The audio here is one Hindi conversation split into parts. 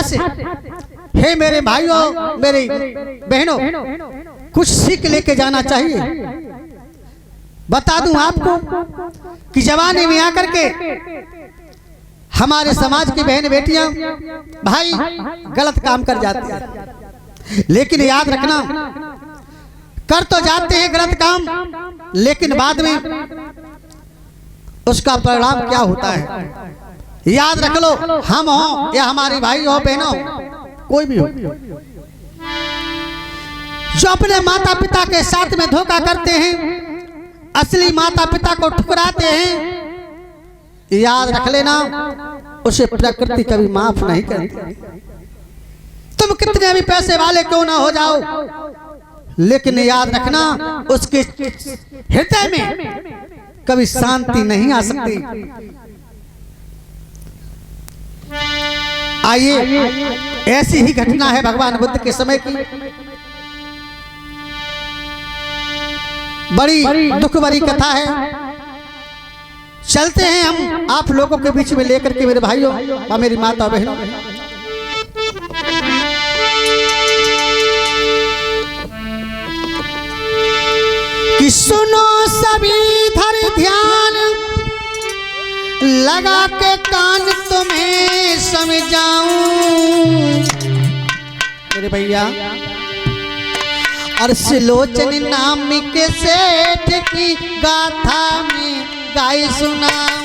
से हे मेरे भाइयों, मेरी बहनों, कुछ सीख लेके जाना चाहिए। बता दूं आपको कि जवानी में आकर के हमारे समाज की बहन बेटियां भाई गलत काम कर जाते हैं, लेकिन याद रखना, कर तो जाते हैं गलत काम, लेकिन बाद में उसका परिणाम क्या होता है याद रख लो। हम हो या हमारी भाई हो, बहन हो, कोई भी हो, जो अपने माता पिता के साथ में धोखा करते हैं, असली माता पिता को ठुकराते हैं, याद रख लेना, उसे प्रकृति कभी माफ नहीं करती। तुम कितने भी पैसे वाले क्यों ना हो जाओ, लेकिन याद रखना, उसके हृदय में कभी शांति नहीं आ सकती। आइए, ऐसी ही घटना है भगवान बुद्ध के समय की। बड़ी दुख भरी कथा है। चलते हैं हम आप लोगों के बीच में लेकर के, मेरे भाइयों और मेरी माता बहनों। कि सुनो सभी धर ध्यान, लगा के कान तुम्हें समझाऊं मेरे भैया। और सुलोचन नाम के सेठ की गाथा में गाय सुनाऊं।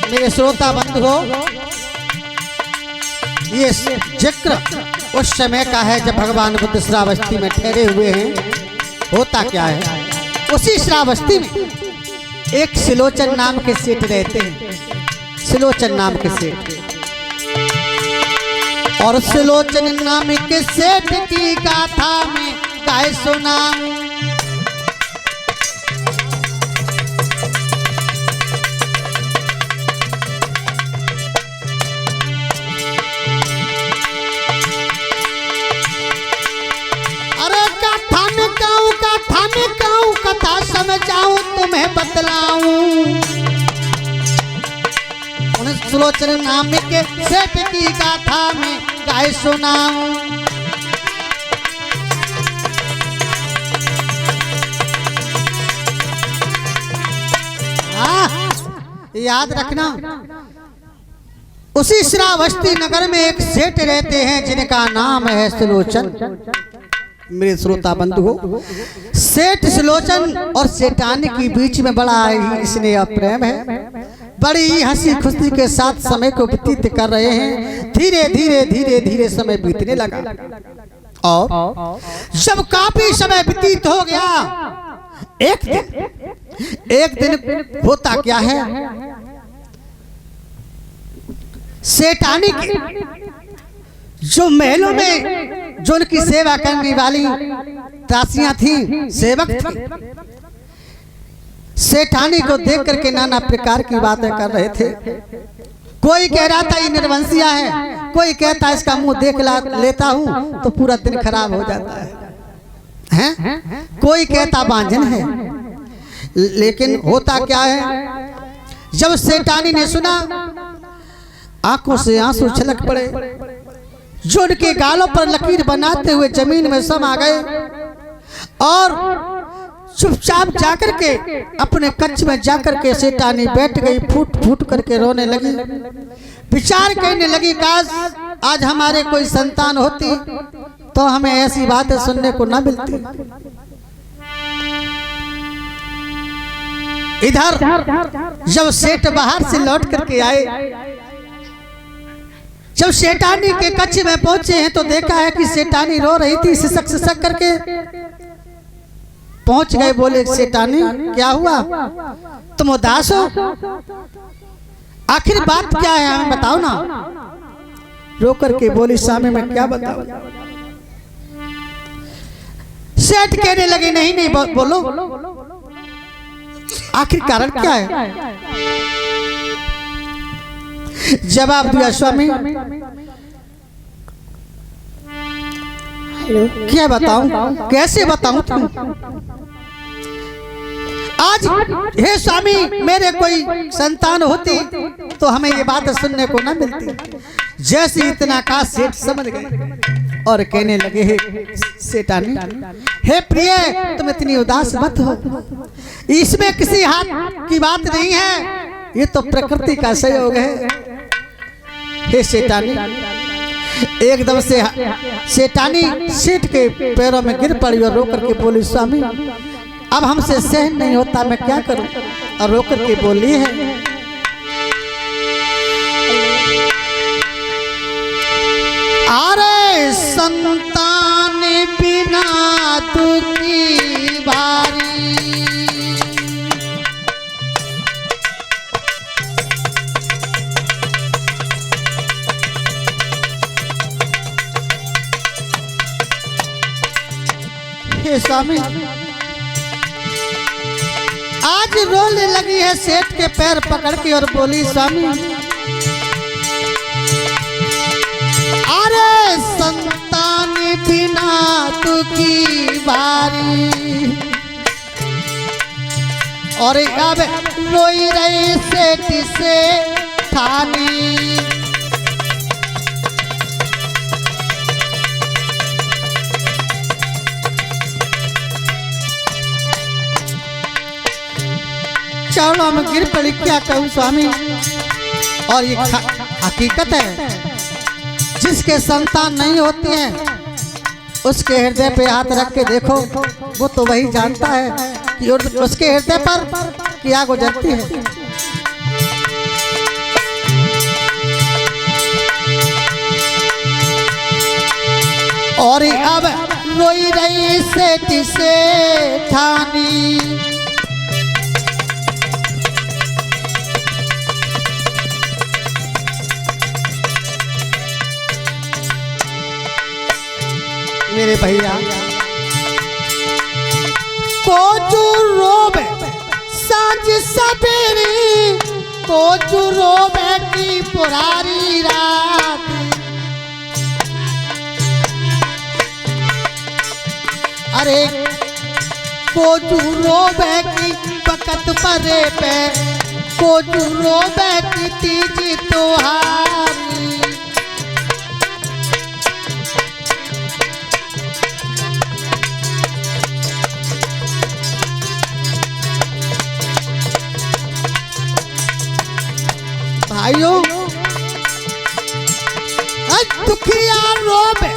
मेरे श्रोता बंधुओं, ये जिक्र उस समय का है जब भगवान बुद्ध श्रावस्ती में ठहरे हुए हैं। होता क्या है, उसी श्रावस्ती में एक सुलोचन नाम के सेठ रहते हैं, सुलोचन नाम के सेठ। और सुलोचन नाम के सेठ की गाथा में गाय सुनाऊं। कथा समझाऊं तुम्हें बतलाऊं। उन सुलोचन नाम के सेठ की गाथा में गाय सुनाऊं। याद रखना, उसी श्रावस्ती नगर में एक सेठ रहते हैं जिनका नाम है सुलोचन। मेरे श्रोता बंधुओं, सेठ सुलोचन और सेठानी के बीच में बड़ा ही स्नेह प्रेम है। बड़ी हंसी खुशी के साथ समय को व्यतीत कर रहे हैं। धीरे धीरे धीरे धीरे समय बीतने लगा और जब काफी समय व्यतीत हो गया, एक दिन होता क्या है, सेठानी की जो महलों में जो उनकी सेवा करने वाली दासियां थी, सेवक थी, सेठानी को देख करके नाना प्रकार की बातें कर रहे थे। कोई कह रहा था ये निर्वंशिया है, कोई कहता इसका मुंह देख लेता हूं तो पूरा दिन खराब हो जाता है? कोई कहता बांझन है। लेकिन होता क्या है, जब सेठानी ने सुना, आंखों से आंसू छलक पड़े, जो उनके गालों पर लकीर बनाते हुए जमीन में समा गए और चुपचाप जाकर के अपने कक्ष में जाकर के सेठानी बैठ गई, फूट फूट करके रोने लगी। विचार करने लगी, काश आज हमारे कोई संतान होती तो हमें ऐसी बातें सुनने को न मिलती। इधर जब सेठ बाहर से लौट करके आए, जब सेठानी के कक्ष में पहुंचे हैं तो देखा है कि सेठानी रो रही थी, सिसक सिसक करके पहुंच गए। बोले, सेठानी क्या हुआ, तुम उदास हो, आखिर बात क्या है, हमें बताओ ना। रो करके बोली, स्वामी मैं क्या बताऊं। सेठ कहने लगे, नहीं नहीं बोलो, आखिर कारण क्या है। जवाब दिया, स्वामी क्या बताऊं, कैसे बताऊं तुम? आज हे स्वामी मेरे कोई संतान होती तो हमें ये बात सुनने को ना मिलती। जैसे इतना का सेठ समझ गए और कहने लगे, हे सेठानी, हे प्रिय, तुम इतनी उदास मत हो, इसमें किसी हाथ की बात नहीं है, ये तो प्रकृति का सहयोग है। हे सेठानी, एकदम से सेठानी सेठ के पैरों में गिर पड़ी और रो करके बोली, स्वामी अब हमसे सहन नहीं होता, मैं क्या करूं? और रो करके बोली है, अरे संतान बिना दुखी भारी, हे स्वामी आज रोने लगी है सेठ के पैर पकड़ के और बोली, स्वामी अरे संतान बिना दुखी भारी, और अब रोई रही सेठ से ठानी, चरणों में गिर पड़ी, क्या कहूं स्वामी? और ये हकीकत है, जिसके संतान नहीं होती हैं उसके हृदय पे हाथ रख के देखो, वो तो वही जानता है कि उसके हृदय पर क्या गुजरती है। और अब रोई रही सेठ से ठानी, मेरे भैया को जो रोबे सांझ सवेरे, को जो रोबे की पुरारी रात, अरे को जो रोबे की बकत परे पे, को जो रोबे की तीज त्योहारी, भाइयों दुखिया रोबे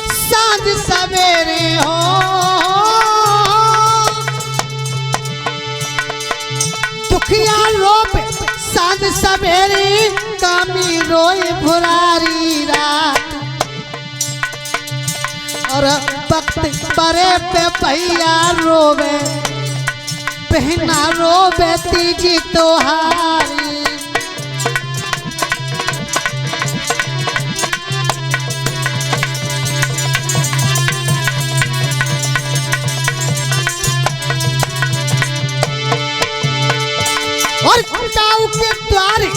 सांझ सवेरे हो, दुखिया रोबे सांझ सवेरे, कामी रोए भुरारी रात, और वक्त परे पे भैया रोबे, बहना रोबे तीजी त्योहारी, और काऊ के द्वारे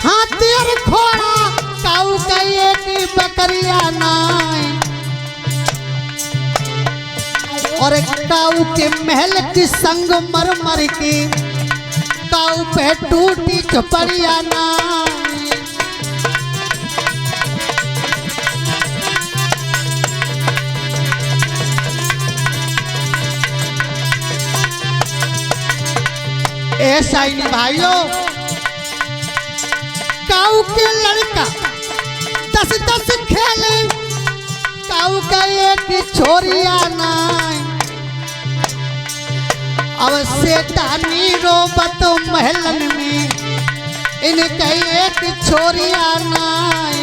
हाथीर घोड़ा, काऊ कहिए कि बकरिया नाई, और काऊ के महल की संग मर मर की, काऊ पे टूटी झोपड़िया नाई, ऐसा ही नहीं भाइयों, काऊ के लड़का 10-10 खेले, काऊ का एक छोरिया नाई, अब सेठानी रोबत महलन में, इनका एक छोरिया नाई,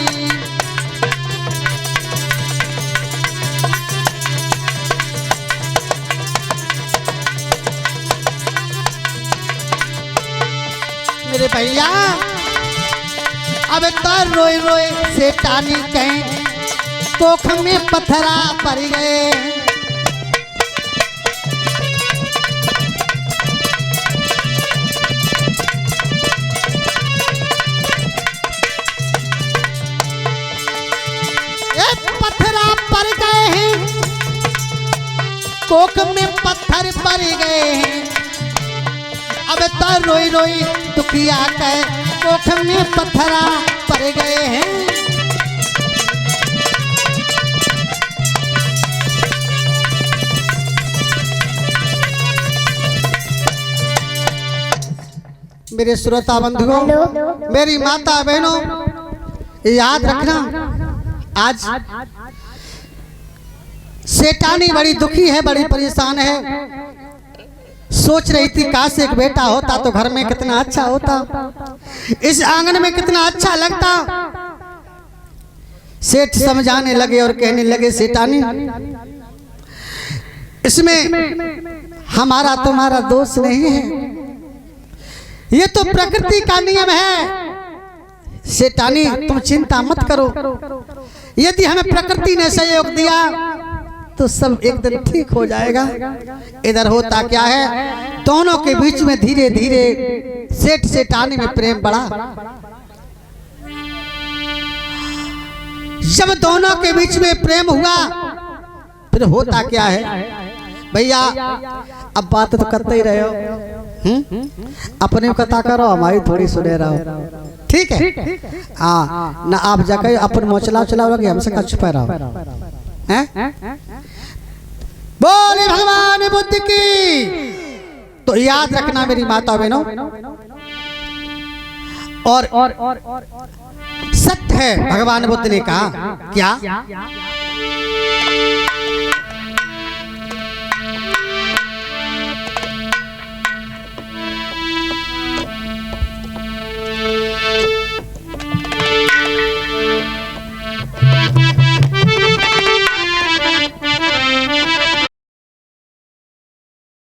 मेरे भैया अब तो रोए रोए सेठानी कहीं कोख में पत्थरा पड़ गए, पत्थरा पड़ कोख में पत्थर पड़ गए हैं। अब तो रोई रोई दुखिया कह कोख में पत्थरा पड़ गए हैं। मेरे श्रोता बंधुओं, मेरी माता बहनों, याद रखना आज सेठानी बड़ी दुखी है, बड़ी परेशान है। सोच रही थी काश एक बेटा होता तो घर में कितना अच्छा होता, इस आंगन में कितना अच्छा लगता। सेठ समझाने लगे और कहने लगे सेठानी इसमें हमारा तुम्हारा दोष नहीं है, ये तो प्रकृति का नियम है। सेठानी तुम चिंता मत करो, यदि हमें प्रकृति ने सहयोग दिया तो सब एक दिन ठीक हो जाएगा। इधर होता क्या है, दोनों के बीच में धीरे धीरे सेठ सेठानी में प्रेम बढ़ा। जब दोनों के बीच में प्रेम हुआ फिर होता क्या है भैया, अब बात तो करते ही रहे हो, अपने कथा करो, हमारी थोड़ी सुने रहो, ठीक है। हाँ ना, आप जाकर अपन मोचला चलाओगे, हमसे का छुपा रहो हैं। बोले भगवान बुद्ध की। तो याद रखना मेरी माता बहनों, और सत्य है भगवान बुद्ध ने कहा क्या,